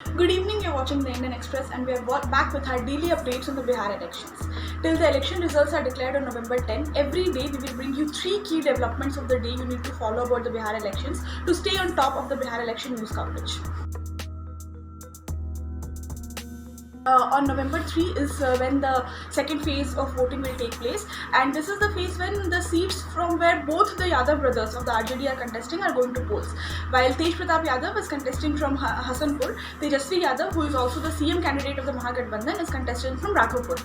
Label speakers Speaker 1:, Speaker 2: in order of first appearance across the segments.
Speaker 1: Good evening, you're watching the Indian Express and we are back with our daily updates on the Bihar elections. Till the election results are declared on November 10, every day we will bring you 3 key developments of the day you need to follow about the Bihar elections to stay on top of the Bihar election news coverage. On November 3 is when the second phase of voting will take place, and this is the phase when the seats from where both the Yadav brothers of the RJD are contesting are going to polls. While Tejashwi Yadav is contesting from Hasanpur, Tejashwi Yadav, who is also the CM candidate of the mahagathbandhan, is contesting from Raghupur.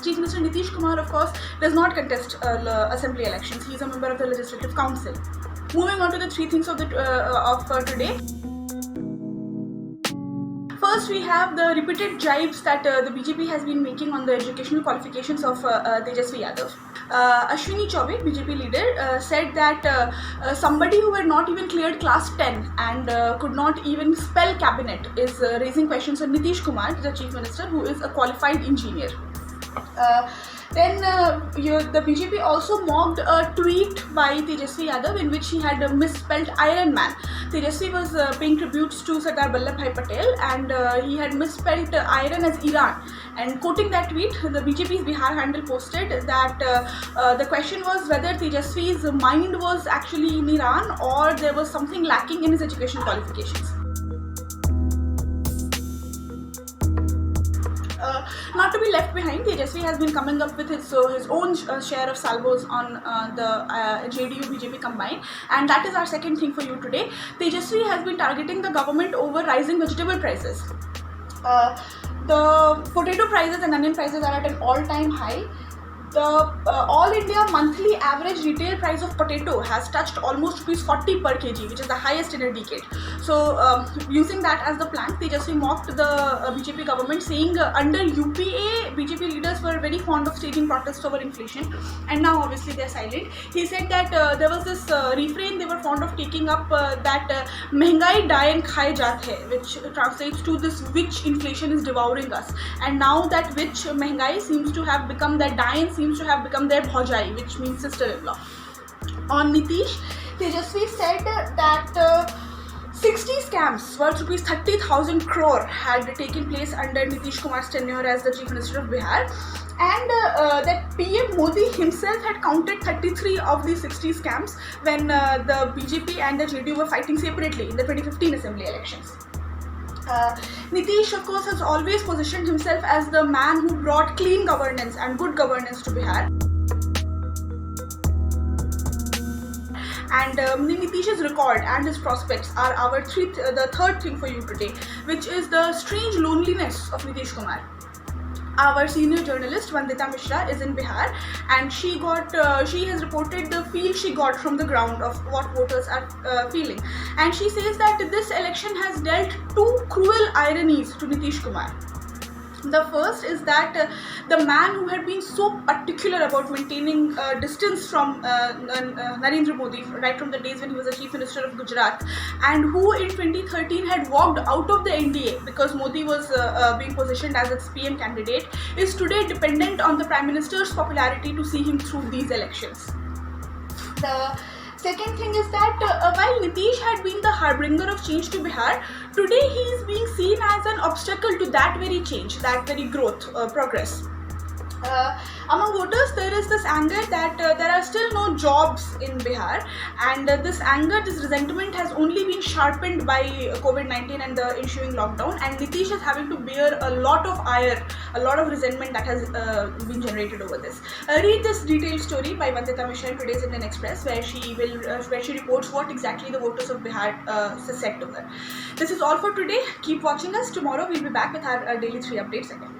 Speaker 1: Chief Minister Nitish Kumar, of course, does not contest assembly elections. He is a member of the Legislative Council. Moving on to the 3 things of today. First, we have the repeated jibes that the BJP has been making on the educational qualifications of Tejashwi Yadav. Ashwini Chaubey, BJP leader, said that somebody who had not even cleared class 10 and could not even spell cabinet is raising questions on Nitish Kumar, the Chief Minister, who is a qualified engineer. Then the BJP also mocked a tweet by Tejashwi Yadav in which he had misspelled Iron Man. Tejashwi was paying tributes to Sardar Vallabhbhai Patel and he had misspelled iron as Iran. And quoting that tweet, the BJP's Bihar handle posted that the question was whether Tejashwi's mind was actually in Iran or there was something lacking in his education qualifications. Not to be left behind, Tejashwi has been coming up with his own share of salvos on the JDU-BJP combined, and that is our second thing for you today. Tejashwi has been targeting the government over rising vegetable prices. The potato prices and onion prices are at an all-time high. The all India monthly average retail price of potato has touched almost ₹40 per kg, which is the highest in a decade. So, using that as the plank, Tejashwi mocked the BJP government, saying under UPA, BJP leaders were very fond of staging protests over inflation, and now obviously they're silent. He said that there was this refrain they were fond of taking up that "महंगाई डायन खाए जात है," which translates to this witch inflation is devouring us. And now that witch महंगाई seems to have become that dayan seems to have become their bhaujai, which means sister-in-law. On Nitish, Tejashwi said that 60 scams worth ₹30,000 crore had taken place under Nitish Kumar's tenure as the Chief Minister of Bihar, and that PM Modi himself had counted 33 of these 60 scams when the BJP and the JDU were fighting separately in the 2015 assembly elections. Nitish, of course, has always positioned himself as the man who brought clean governance and good governance to Bihar. And Nitish's record and his prospects are the third thing for you today, which is the strange loneliness of Nitish Kumar. Our senior journalist Vandita Mishra is in Bihar, and she has reported the feel she got from the ground of what voters are feeling. And she says that this election has dealt 2 cruel ironies to Nitish Kumar. The first is that the man who had been so particular about maintaining distance from Narendra Modi right from the days when he was the Chief Minister of Gujarat, and who in 2013 had walked out of the NDA because Modi was being positioned as its PM candidate, is today dependent on the Prime Minister's popularity to see him through these elections. The second thing is that while Nitish had been the harbinger of change to Bihar, today he is being seen as an obstacle to that very change, that very growth, progress. Among voters, there is this anger that there are still no jobs in Bihar, and this anger, this resentment has only been sharpened by COVID-19 and the ensuing lockdown, and Nitish is having to bear a lot of ire, a lot of resentment that has been generated over this. Read this detailed story by Vandita Mishra in today's Indian Express, where she reports what exactly the voters of Bihar said to her. This is all for today. Keep watching us. Tomorrow we'll be back with our daily 3 updates again.